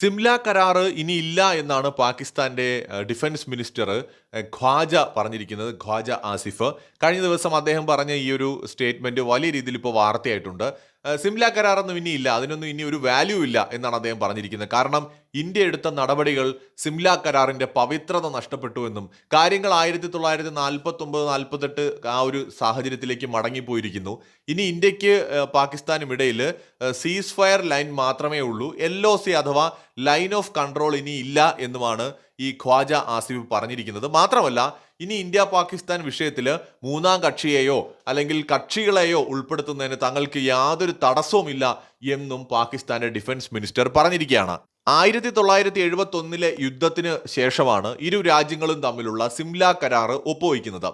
സിംല കരാർ ഇനിയില്ല എന്നാണ് പാകിസ്ഥാന്റെ ഡിഫൻസ് മിനിസ്റ്റർ ഖ്വാജ പറഞ്ഞിരിക്കുന്നത്. ഖ്വാജ ആസിഫ് കഴിഞ്ഞ ദിവസം അദ്ദേഹം പറഞ്ഞ ഈ ഒരു സ്റ്റേറ്റ്മെന്റ് വലിയ രീതിയിൽ ഇപ്പോൾ വാർത്തയായിട്ടുണ്ട്. സിംല കരാറൊന്നും ഇനിയില്ല, അതിനൊന്നും ഇനി ഒരു വാല്യൂ ഇല്ല എന്നാണ് അദ്ദേഹം പറഞ്ഞിരിക്കുന്നത്. കാരണം ഇന്ത്യ എടുത്ത നടപടികൾ സിംല കരാറിന്റെ പവിത്രത നഷ്ടപ്പെട്ടു എന്നും കാര്യങ്ങൾ 1949-48 ആ ഒരു സാഹചര്യത്തിലേക്ക് മടങ്ങിപ്പോയിരിക്കുന്നു. ഇനി ഇന്ത്യക്ക് പാകിസ്ഥാനും ഇടയിൽ സീസ് ഫയർ ലൈൻ മാത്രമേ ഉള്ളൂ, LOC അഥവാ ലൈൻ ഓഫ് കൺട്രോൾ ഇനി ഇല്ല എന്നുമാണ് ഈ ഖ്വാജ ആസിഫ് പറഞ്ഞിരിക്കുന്നത്. മാത്രമല്ല, ഇനി ഇന്ത്യ പാകിസ്ഥാൻ വിഷയത്തിൽ മൂന്നാം കക്ഷിയെയോ അല്ലെങ്കിൽ കക്ഷികളെയോ ഉൾപ്പെടുത്തുന്നതിന് തങ്ങൾക്ക് യാതൊരു തടസ്സവുമില്ല എന്നും പാകിസ്ഥാന്റെ ഡിഫൻസ് മിനിസ്റ്റർ പറഞ്ഞിരിക്കുകയാണ്. 1971 യുദ്ധത്തിന് ശേഷമാണ് ഇരു രാജ്യങ്ങളും തമ്മിലുള്ള സിംല കരാർ ഒപ്പുവയ്ക്കുന്നത്.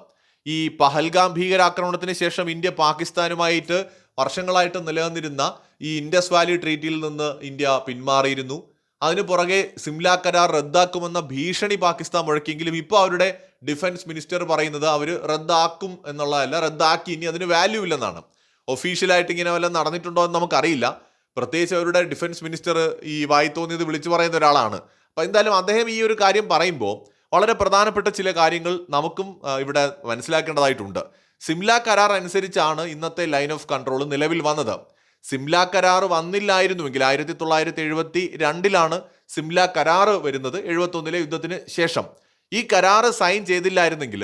ഈ പഹൽഗാം ഭീകരാക്രമണത്തിന് ശേഷം ഇന്ത്യ പാകിസ്ഥാനുമായിട്ട് വർഷങ്ങളായിട്ട് നിലനിന്നിരുന്ന ഈ ഇൻഡസ് വാലി ട്രീറ്റിയിൽ നിന്ന് ഇന്ത്യ പിന്മാറിയിരുന്നു. അതിനു പുറകെ സിംല കരാർ റദ്ദാക്കുമെന്ന ഭീഷണി പാകിസ്ഥാൻ മുഴക്കിയെങ്കിലും ഇപ്പോൾ അവരുടെ ഡിഫൻസ് മിനിസ്റ്റർ പറയുന്നത് അവർ റദ്ദാക്കും എന്നുള്ളതല്ല, റദ്ദാക്കി, ഇനി അതിന് വാല്യൂ ഇല്ലെന്നാണ്. ഒഫീഷ്യലായിട്ട് ഇങ്ങനെ വല്ലതും നടന്നിട്ടുണ്ടോ എന്ന് നമുക്കറിയില്ല. പ്രത്യേകിച്ച് അവരുടെ ഡിഫൻസ് മിനിസ്റ്റർ ഈ വായി തോന്നിയത് വിളിച്ചു പറയുന്ന ഒരാളാണ്. അപ്പം എന്തായാലും അദ്ദേഹം ഈ ഒരു കാര്യം പറയുമ്പോൾ വളരെ പ്രധാനപ്പെട്ട ചില കാര്യങ്ങൾ നമുക്കും ഇവിടെ മനസ്സിലാക്കേണ്ടതായിട്ടുണ്ട്. സിംല കരാർ അനുസരിച്ചാണ് ഇന്നത്തെ ലൈൻ ഓഫ് കൺട്രോൾ നിലവിൽ വന്നത്. സിംല കരാർ വന്നില്ലായിരുന്നുവെങ്കിൽ 1972 സിംല കരാർ വരുന്നത്, 71 യുദ്ധത്തിന് ശേഷം ഈ കരാർ സൈൻ ചെയ്തില്ലായിരുന്നെങ്കിൽ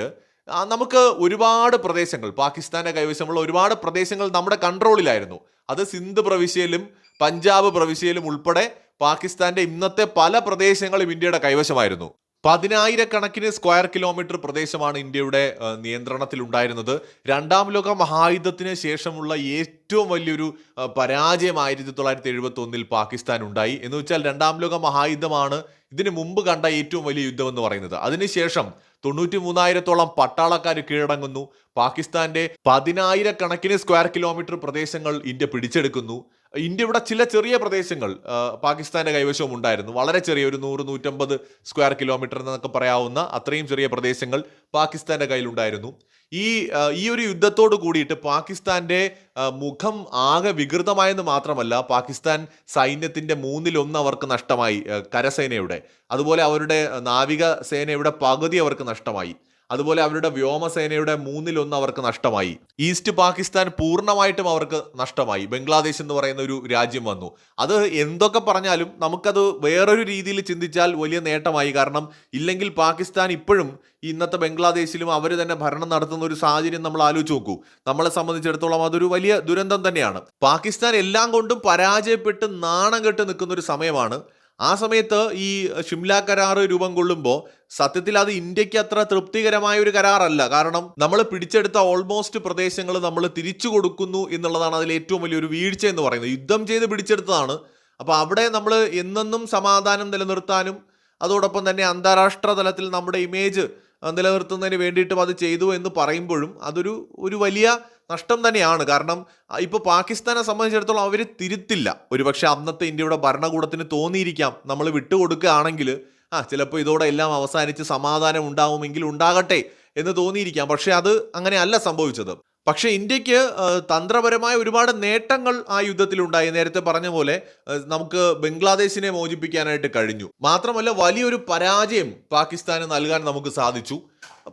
നമുക്ക് ഒരുപാട് പ്രദേശങ്ങൾ, പാകിസ്ഥാന്റെ കൈവശമുള്ള ഒരുപാട് പ്രദേശങ്ങൾ നമ്മുടെ കൺട്രോളിലായിരുന്നു. അത് സിന്ധ് പ്രവിശ്യയിലും പഞ്ചാബ് പ്രവിശ്യയിലും ഉൾപ്പെടെ പാകിസ്ഥാന്റെ ഇന്നത്തെ പല പ്രദേശങ്ങളും ഇന്ത്യയുടെ കൈവശമായിരുന്നു. 10,000-കണക്കിന് സ്ക്വയർ കിലോമീറ്റർ പ്രദേശമാണ് ഇന്ത്യയുടെ നിയന്ത്രണത്തിലുണ്ടായിരുന്നത്. രണ്ടാം ലോക മഹായുദ്ധത്തിന് ശേഷമുള്ള ഏറ്റവും വലിയൊരു പരാജയം 1971 പാകിസ്ഥാൻ ഉണ്ടായി. എന്ന് വെച്ചാൽ രണ്ടാം ലോക മഹായുദ്ധമാണ് ഇതിനു മുമ്പ് കണ്ട ഏറ്റവും വലിയ യുദ്ധം എന്ന് പറയുന്നത്. അതിനുശേഷം 93,000-ഓളം പട്ടാളക്കാർ കീഴടങ്ങുന്നു. പാകിസ്ഥാന്റെ 10,000-കണക്കിന് സ്ക്വയർ കിലോമീറ്റർ പ്രദേശങ്ങൾ ഇന്ത്യ പിടിച്ചെടുക്കുന്നു. ഇന്ത്യയുടെ ചില ചെറിയ പ്രദേശങ്ങൾ പാകിസ്ഥാന്റെ കൈവശവും ഉണ്ടായിരുന്നു. വളരെ ചെറിയ ഒരു 100-150 സ്ക്വയർ കിലോമീറ്റർ എന്നൊക്കെ പറയാവുന്ന അത്രയും ചെറിയ പ്രദേശങ്ങൾ പാകിസ്ഥാന്റെ കയ്യിലുണ്ടായിരുന്നു. ഈ ഒരു യുദ്ധത്തോട് കൂടിയിട്ട് പാകിസ്ഥാന്റെ മുഖം ആകെ വികൃതമായെന്ന് മാത്രമല്ല, പാകിസ്ഥാൻ സൈന്യത്തിന്റെ 1/3 അവർക്ക് നഷ്ടമായി, കരസേനയുടെ. അതുപോലെ അവരുടെ നാവിക സേനയുടെ പകുതി അവർക്ക് നഷ്ടമായി. അതുപോലെ അവരുടെ വ്യോമസേനയുടെ 1/3 അവർക്ക് നഷ്ടമായി. ഈസ്റ്റ് പാകിസ്ഥാൻ പൂർണ്ണമായിട്ടും അവർക്ക് നഷ്ടമായി. ബംഗ്ലാദേശ് എന്ന് പറയുന്ന ഒരു രാജ്യം വന്നു. അത് എന്തൊക്കെ പറഞ്ഞാലും നമുക്കത് വേറൊരു രീതിയിൽ ചിന്തിച്ചാൽ വലിയ നേട്ടമായി. കാരണം ഇല്ലെങ്കിൽ പാകിസ്ഥാൻ ഇപ്പോഴും ഇന്നത്തെ ബംഗ്ലാദേശിലും അവർ തന്നെ ഭരണം നടത്തുന്ന ഒരു സാഹചര്യം നമ്മൾ ആലോചിച്ച് നോക്കൂ. നമ്മളെ സംബന്ധിച്ചിടത്തോളം അതൊരു വലിയ ദുരന്തം തന്നെയാണ്. പാകിസ്ഥാൻ എല്ലാം കൊണ്ടും പരാജയപ്പെട്ട് നാണം കെട്ട് നിൽക്കുന്ന ഒരു സമയമാണ്. ആ സമയത്ത് ഈ ഷിംല കരാർ രൂപം കൊള്ളുമ്പോൾ സത്യത്തിൽ അത് ഇന്ത്യക്ക് അത്ര തൃപ്തികരമായ ഒരു കരാറല്ല. കാരണം നമ്മൾ പിടിച്ചെടുത്ത ഓൾമോസ്റ്റ് പ്രദേശങ്ങൾ നമ്മൾ തിരിച്ചു കൊടുക്കുന്നു എന്നുള്ളതാണ് അതിൽ ഏറ്റവും വലിയൊരു വീഴ്ച എന്ന് പറയുന്നത്. യുദ്ധം ചെയ്ത് പിടിച്ചെടുത്തതാണ്. അപ്പോൾ അവിടെ നമ്മൾ എന്നെന്നും സമാധാനം നിലനിർത്താനും അതോടൊപ്പം തന്നെ അന്താരാഷ്ട്ര തലത്തിൽ നമ്മുടെ ഇമേജ് നിലനിർത്തുന്നതിന് വേണ്ടിയിട്ടും അത് ചെയ്തു എന്ന് പറയുമ്പോഴും അതൊരു വലിയ നഷ്ടം തന്നെയാണ്. കാരണം ഇപ്പോൾ പാകിസ്ഥാനെ സംബന്ധിച്ചിടത്തോളം അവർ തിരുത്തില്ല. ഒരുപക്ഷെ അന്നത്തെ ഇന്ത്യയുടെ ഭരണകൂടത്തിന് തോന്നിയിരിക്കാം നമ്മൾ വിട്ടുകൊടുക്കുകയാണെങ്കിൽ ചിലപ്പോൾ ഇതോടെ എല്ലാം അവസാനിച്ച് സമാധാനം ഉണ്ടാവുമെങ്കിൽ ഉണ്ടാകട്ടെ എന്ന് തോന്നിയിരിക്കാം. പക്ഷെ അത് അങ്ങനെയല്ല സംഭവിച്ചത്. പക്ഷേ ഇന്ത്യക്ക് തന്ത്രപരമായ ഒരുപാട് നേട്ടങ്ങൾ ആ യുദ്ധത്തിലുണ്ടായി. നേരത്തെ പറഞ്ഞ പോലെ നമുക്ക് ബംഗ്ലാദേശിനെ മോചിപ്പിക്കാനായിട്ട് കഴിഞ്ഞു. മാത്രമല്ല വലിയൊരു പരാജയം പാകിസ്ഥാന് നൽകാൻ നമുക്ക് സാധിച്ചു.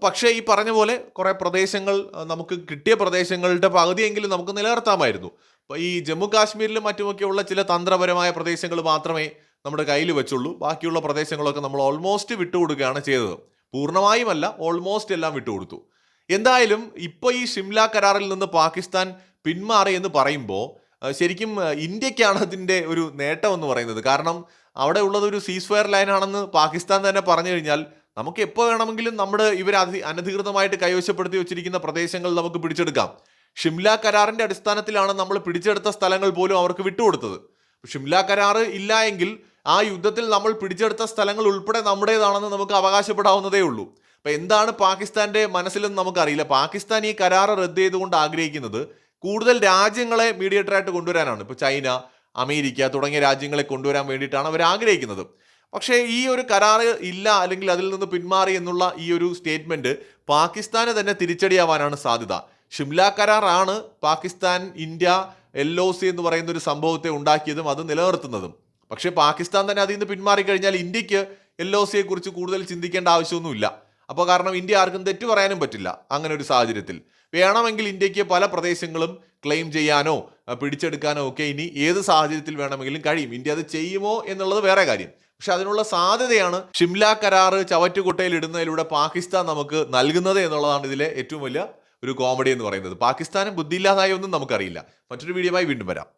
പക്ഷേ ഈ പറഞ്ഞ പോലെ കുറെ പ്രദേശങ്ങൾ, നമുക്ക് കിട്ടിയ പ്രദേശങ്ങളുടെ പകുതിയെങ്കിലും നമുക്ക് നിലനിർത്താമായിരുന്നു. അപ്പോൾ ഈ ജമ്മു കാശ്മീരിലും മറ്റുമൊക്കെയുള്ള ചില തന്ത്രപരമായ പ്രദേശങ്ങൾ മാത്രമേ നമ്മുടെ കയ്യിൽ വെച്ചുള്ളൂ. ബാക്കിയുള്ള പ്രദേശങ്ങളൊക്കെ നമ്മൾ ഓൾമോസ്റ്റ് വിട്ടുകൊടുക്കുകയാണ് ചെയ്തത്. പൂർണ്ണമായുമല്ല, ഓൾമോസ്റ്റ് എല്ലാം വിട്ടുകൊടുത്തു. എന്തായാലും ഇപ്പോൾ ഈ ഷിംല കരാറിൽ നിന്ന് പാകിസ്ഥാൻ പിന്മാറി എന്ന് പറയുമ്പോൾ ശരിക്കും ഇന്ത്യക്കാണ് അതിൻ്റെ ഒരു നേട്ടം എന്ന് പറയുന്നത്. കാരണം അവിടെ ഉള്ളത് ഒരു സീസ് ഫയർ ലൈൻ ആണെന്ന് പാകിസ്ഥാൻ തന്നെ പറഞ്ഞു കഴിഞ്ഞാൽ നമുക്ക് എപ്പോൾ വേണമെങ്കിലും ഇവർ അനധികൃതമായിട്ട് കൈവശപ്പെടുത്തി വെച്ചിരിക്കുന്ന പ്രദേശങ്ങൾ നമുക്ക് പിടിച്ചെടുക്കാം. ഷിംല കരാറിന്റെ അടിസ്ഥാനത്തിലാണ് നമ്മൾ പിടിച്ചെടുത്ത സ്ഥലങ്ങൾ പോലും അവർക്ക് വിട്ടുകൊടുത്തത്. ഷിംല കരാർ ഇല്ല എങ്കിൽ ആ യുദ്ധത്തിൽ നമ്മൾ പിടിച്ചെടുത്ത സ്ഥലങ്ങൾ ഉൾപ്പെടെ നമ്മുടേതാണെന്ന് നമുക്ക് അവകാശപ്പെടാവുന്നതേ ഉള്ളൂ. അപ്പൊ എന്താണ് പാകിസ്ഥാന്റെ മനസ്സിലെന്ന് നമുക്കറിയില്ല. പാകിസ്ഥാൻ ഈ കരാർ റദ്ദ് ചെയ്തുകൊണ്ട് ആഗ്രഹിക്കുന്നത് കൂടുതൽ രാജ്യങ്ങളെ മീഡിയേറ്ററായിട്ട് കൊണ്ടുവരാനാണ്. ഇപ്പോൾ ചൈന, അമേരിക്ക തുടങ്ങിയ രാജ്യങ്ങളെ കൊണ്ടുവരാൻ വേണ്ടിയിട്ടാണ് അവർ ആഗ്രഹിക്കുന്നത്. പക്ഷേ ഈ ഒരു കരാർ ഇല്ല അല്ലെങ്കിൽ അതിൽ നിന്ന് പിന്മാറി എന്നുള്ള ഈ ഒരു സ്റ്റേറ്റ്മെന്റ് പാകിസ്ഥാന് തന്നെ തിരിച്ചടിയാവാനാണ് സാധ്യത. ഷിംല കരാറാണ് പാകിസ്ഥാൻ ഇന്ത്യ LOC എന്ന് പറയുന്ന ഒരു സംഭവത്തെ ഉണ്ടാക്കിയതും അത് നിലനിർത്തുന്നതും. പക്ഷേ പാകിസ്ഥാൻ തന്നെ അതിൽ നിന്ന് പിന്മാറിക്കഴിഞ്ഞാൽ ഇന്ത്യക്ക് LOCയെ കുറിച്ച് കൂടുതൽ ചിന്തിക്കേണ്ട ആവശ്യമൊന്നുമില്ല. അപ്പോൾ കാരണം ഇന്ത്യ ആർക്കും തെറ്റു പറയാനും പറ്റില്ല. അങ്ങനെ ഒരു സാഹചര്യത്തിൽ വേണമെങ്കിൽ ഇന്ത്യക്ക് പല പ്രദേശങ്ങളും ക്ലെയിം ചെയ്യാനോ പിടിച്ചെടുക്കാനോ ഒക്കെ ഇനി ഏത് സാഹചര്യത്തിൽ വേണമെങ്കിലും കഴിയും. ഇന്ത്യ അത് ചെയ്യുമോ എന്നുള്ളത് വേറെ കാര്യം. പക്ഷെ അതിനുള്ള സാധ്യതയാണ് ഷിംല കരാറ് ചവറ്റുകുട്ടയിൽ ഇടുന്നതിലൂടെ പാകിസ്ഥാൻ നമുക്ക് നൽകുന്നത് എന്നുള്ളതാണ് ഇതിലെ ഏറ്റവും വലിയ ഒരു കോമഡി എന്ന് പറയുന്നത്. പാകിസ്ഥാനും ബുദ്ധിയില്ലാതായൊന്നും നമുക്കറിയില്ല. മറ്റൊരു വീഡിയോയുമായി വീണ്ടും വരാം.